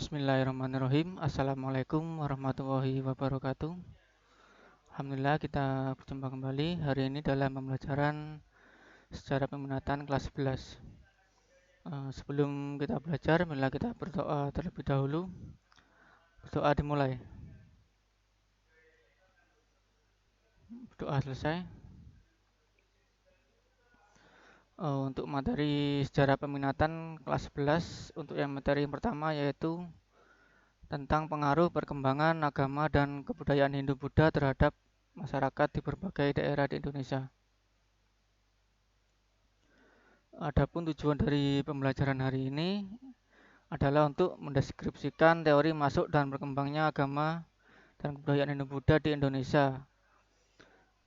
Bismillahirrahmanirrahim. Assalamualaikum warahmatullahi wabarakatuh. Alhamdulillah kita berjumpa kembali hari ini dalam pembelajaran sejarah peminatan kelas 11. Sebelum kita belajar, marilah kita berdoa terlebih dahulu. Berdoa dimulai. Berdoa selesai. Untuk materi sejarah peminatan kelas 11, untuk yang materi yang pertama yaitu tentang pengaruh perkembangan agama dan kebudayaan Hindu-Buddha terhadap masyarakat di berbagai daerah di Indonesia. Adapun tujuan dari pembelajaran hari ini adalah untuk mendeskripsikan teori masuk dan berkembangnya agama dan kebudayaan Hindu-Buddha di Indonesia.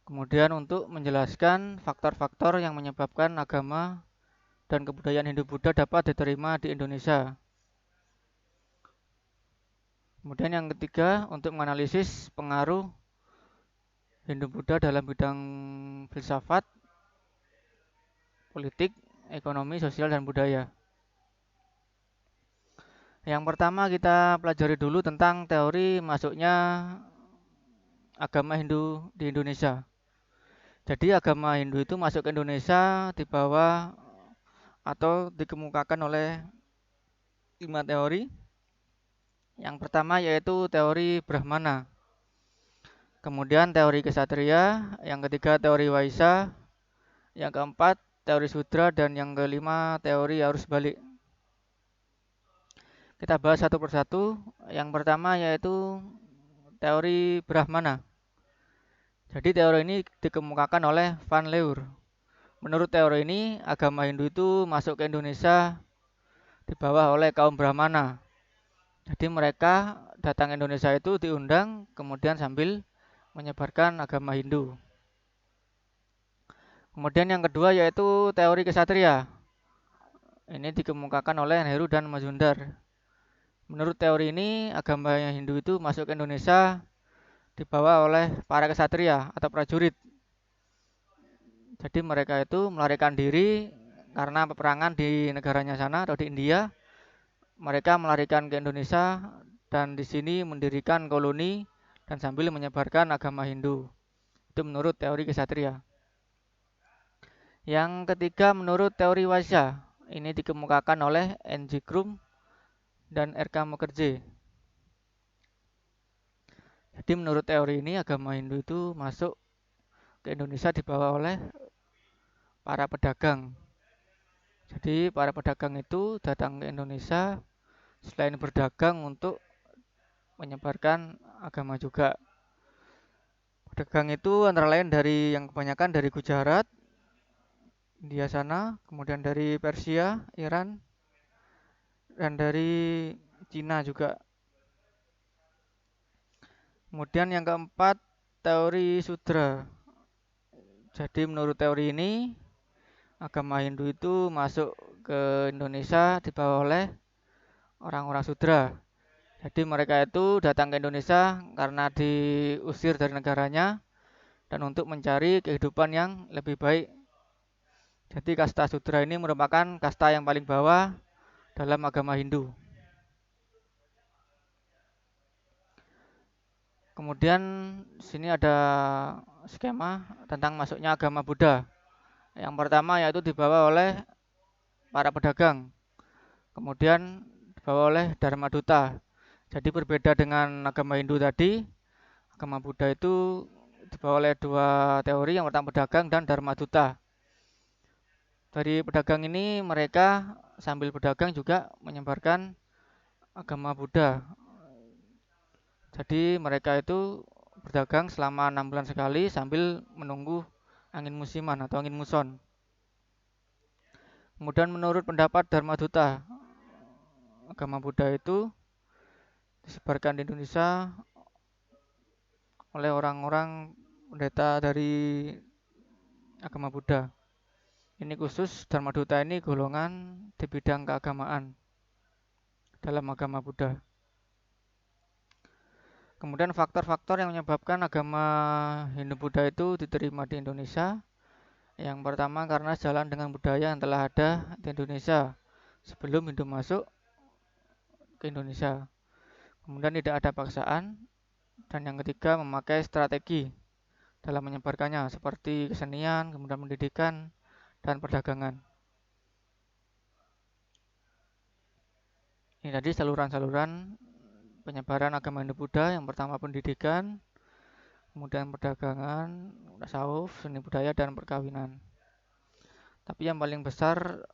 Kemudian untuk menjelaskan faktor-faktor yang menyebabkan agama dan kebudayaan Hindu-Buddha dapat diterima di Indonesia. Kemudian yang ketiga, untuk menganalisis pengaruh Hindu-Buddha dalam bidang filsafat, politik, ekonomi, sosial, dan budaya. Yang pertama kita pelajari dulu tentang teori masuknya agama Hindu di Indonesia. Jadi agama Hindu itu masuk ke Indonesia dibawa atau dikemukakan oleh 5 teori. Yang pertama yaitu teori Brahmana. Kemudian teori Ksatria, yang ketiga teori Waisa, yang keempat teori Sudra, dan yang kelima teori arus balik. Kita bahas satu persatu. Yang pertama yaitu teori Brahmana. Jadi teori ini dikemukakan oleh Van Leur. Menurut teori ini, agama Hindu itu masuk ke Indonesia dibawa oleh kaum Brahmana. Jadi mereka datang ke Indonesia itu diundang, kemudian sambil menyebarkan agama Hindu. Kemudian yang kedua yaitu teori Ksatria. Ini dikemukakan oleh Nehru dan Majumdar. Menurut teori ini, agama Hindu itu masuk ke Indonesia dibawa oleh para ksatria atau prajurit. Jadi mereka itu melarikan diri karena peperangan di negaranya sana atau di India. Mereka melarikan ke Indonesia dan di sini mendirikan koloni dan sambil menyebarkan agama Hindu. Itu menurut teori ksatria. Yang ketiga menurut teori Waisa. Ini dikemukakan oleh N.G. Krum dan R.K. Mukherjee. Jadi menurut teori ini agama Hindu itu masuk ke Indonesia dibawa oleh para pedagang. Jadi para pedagang itu datang ke Indonesia selain berdagang untuk menyebarkan agama juga. Pedagang itu antara lain dari yang kebanyakan dari Gujarat, India sana, kemudian dari Persia, Iran, dan dari Cina juga. Kemudian yang keempat, teori Sudra. Jadi menurut teori ini, agama Hindu itu masuk ke Indonesia dibawa oleh orang-orang Sudra. Jadi mereka itu datang ke Indonesia karena diusir dari negaranya dan untuk mencari kehidupan yang lebih baik. Jadi kasta Sudra ini merupakan kasta yang paling bawah dalam agama Hindu. Kemudian sini ada skema tentang masuknya agama Buddha. Yang pertama yaitu dibawa oleh para pedagang. Kemudian dibawa oleh Dharma Duta. Jadi berbeda dengan agama Hindu tadi, agama Buddha itu dibawa oleh dua teori, yang pertama pedagang dan Dharma Duta. Dari pedagang ini mereka sambil berdagang juga menyebarkan agama Buddha. Jadi mereka itu berdagang selama 6 bulan sekali sambil menunggu angin musiman atau angin muson. Kemudian menurut pendapat Dharma Duta, agama Buddha itu disebarkan di Indonesia oleh orang-orang pendeta dari agama Buddha. Ini khusus Dharma Duta ini golongan di bidang keagamaan dalam agama Buddha. Kemudian faktor-faktor yang menyebabkan agama Hindu-Buddha itu diterima di Indonesia. Yang pertama karena jalan dengan budaya yang telah ada di Indonesia sebelum Hindu masuk ke Indonesia. Kemudian tidak ada paksaan. Dan yang ketiga memakai strategi dalam menyebarkannya seperti kesenian, kemudian pendidikan, dan perdagangan. Ini tadi saluran-saluran penyebaran agama Hindu-Buddha. Yang pertama pendidikan, kemudian perdagangan, tasawuf, seni budaya, dan perkawinan. Tapi yang paling besar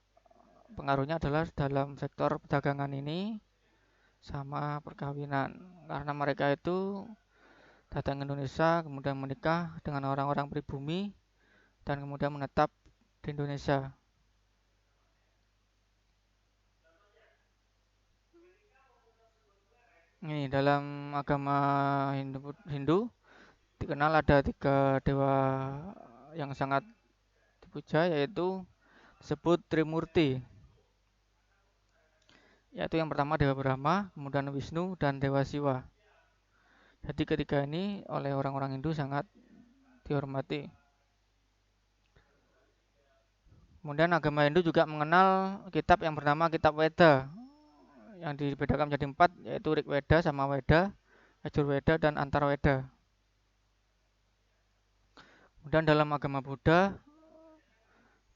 pengaruhnya adalah dalam sektor perdagangan ini sama perkawinan. Karena mereka itu datang ke Indonesia, kemudian menikah dengan orang-orang pribumi, dan kemudian menetap di Indonesia. Ini dalam agama Hindu dikenal ada 3 dewa yang sangat dipuja, yaitu disebut Trimurti, yaitu yang pertama Dewa Brahma, kemudian Wisnu, dan Dewa Siwa. Jadi ketiga ini oleh orang-orang Hindu sangat dihormati. Kemudian agama Hindu juga mengenal kitab yang bernama Kitab Weda, yang dibedakan menjadi 4, yaitu Rig Weda, Sama Weda, Yajur Weda, dan Antar Weda. Kemudian dalam agama Buddha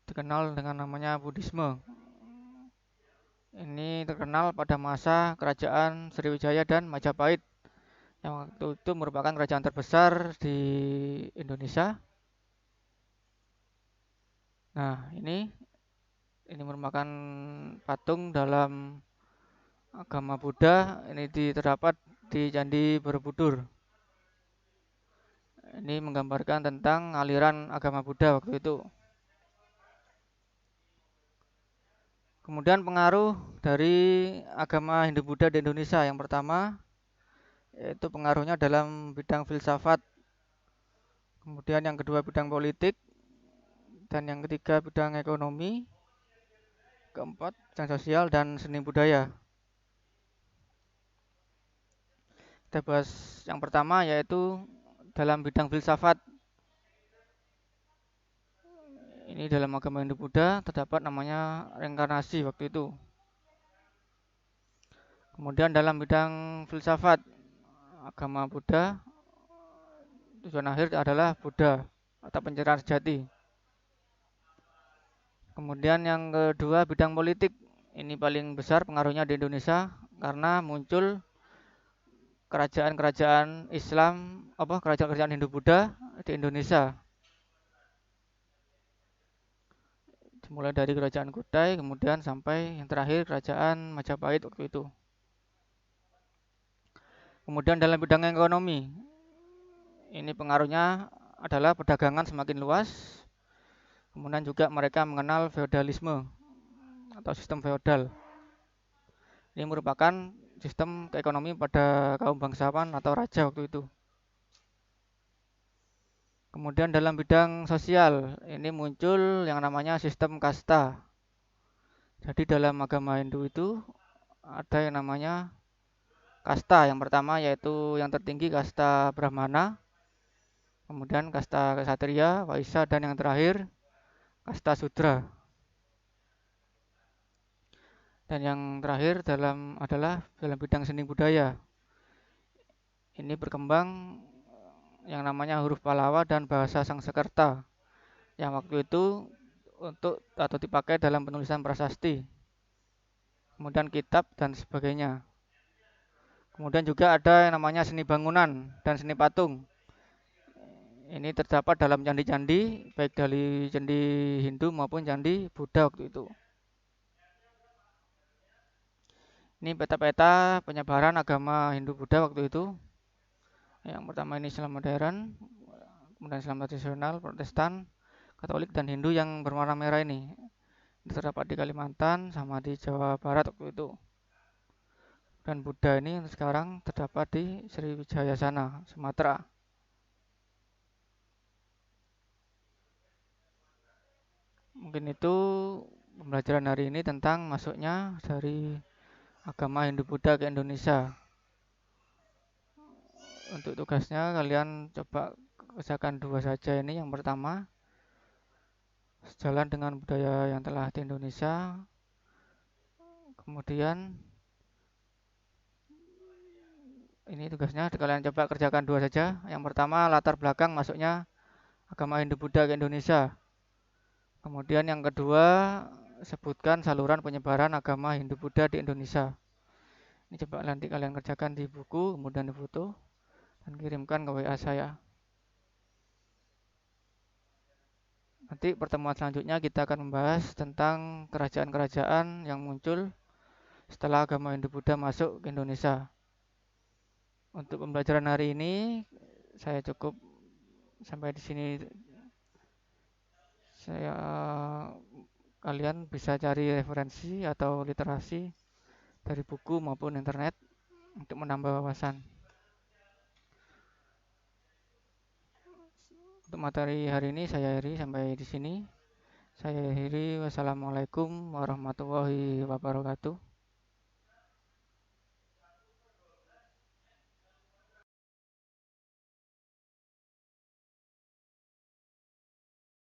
dikenal dengan namanya Buddhisme. Ini terkenal pada masa kerajaan Sriwijaya dan Majapahit, yang waktu itu merupakan kerajaan terbesar di Indonesia. Nah, ini merupakan patung dalam agama Buddha. Ini terdapat di Candi Borobudur. Ini menggambarkan tentang aliran agama Buddha waktu itu. Kemudian pengaruh dari agama Hindu-Buddha di Indonesia. Yang pertama, yaitu pengaruhnya dalam bidang filsafat. Kemudian yang kedua bidang politik. Dan yang ketiga bidang ekonomi. Keempat bidang sosial dan seni budaya. Kita bahas yang pertama, yaitu dalam bidang filsafat. Ini dalam agama Hindu-Buddha terdapat namanya reinkarnasi waktu itu. Kemudian dalam bidang filsafat agama Buddha, tujuan akhir adalah Buddha atau pencerahan sejati. Kemudian yang kedua bidang politik. Ini paling besar pengaruhnya di Indonesia karena muncul kerajaan-kerajaan Islam, kerajaan-kerajaan Hindu-Buddha di Indonesia. Mulai dari kerajaan Kutai, kemudian sampai yang terakhir kerajaan Majapahit waktu itu. Kemudian dalam bidang ekonomi, ini pengaruhnya adalah perdagangan semakin luas. Kemudian juga mereka mengenal feodalisme atau sistem feodal. Ini merupakan sistem ekonomi pada kaum bangsawan atau raja waktu itu. Kemudian dalam bidang sosial, ini muncul yang namanya sistem kasta. Jadi dalam agama Hindu itu ada yang namanya kasta. Yang pertama yaitu yang tertinggi kasta Brahmana, kemudian kasta Ksatria, Waisya, dan yang terakhir kasta Sudra. Dan yang terakhir adalah dalam bidang seni budaya. Ini berkembang yang namanya huruf Pallawa dan bahasa Sangsekerta, yang waktu itu untuk atau dipakai dalam penulisan prasasti, kemudian kitab dan sebagainya. Kemudian juga ada yang namanya seni bangunan dan seni patung. Ini terdapat dalam candi-candi, baik dari candi Hindu maupun candi Buddha waktu itu. Ini peta-peta penyebaran agama Hindu-Buddha waktu itu. Yang pertama ini Islam modern, kemudian Islam tradisional, Protestan, Katolik, dan Hindu yang berwarna merah ini. Terdapat di Kalimantan sama di Jawa Barat waktu itu. Dan Buddha ini sekarang terdapat di Sriwijaya sana, Sumatera. Mungkin itu pembelajaran hari ini tentang masuknya dari agama Hindu-Buddha ke Indonesia. Untuk tugasnya kalian coba kerjakan 2 saja ini. Yang pertama, sejalan dengan budaya yang telah di Indonesia. Kemudian Ini tugasnya kalian coba kerjakan dua saja. Yang pertama, latar belakang masuknya agama Hindu Buddha ke Indonesia. Kemudian yang kedua, sebutkan saluran penyebaran agama Hindu Buddha di Indonesia. Ini coba nanti kalian kerjakan di buku, kemudian difoto dan kirimkan ke WA saya. Nanti pertemuan selanjutnya kita akan membahas tentang kerajaan-kerajaan yang muncul setelah agama Hindu Buddha masuk ke Indonesia. Untuk pembelajaran hari ini saya cukup sampai di sini. Saya Kalian bisa cari referensi atau literasi dari buku maupun internet untuk menambah wawasan. Untuk materi hari ini saya akhiri sampai di sini. Saya akhiri. Wassalamualaikum warahmatullahi wabarakatuh.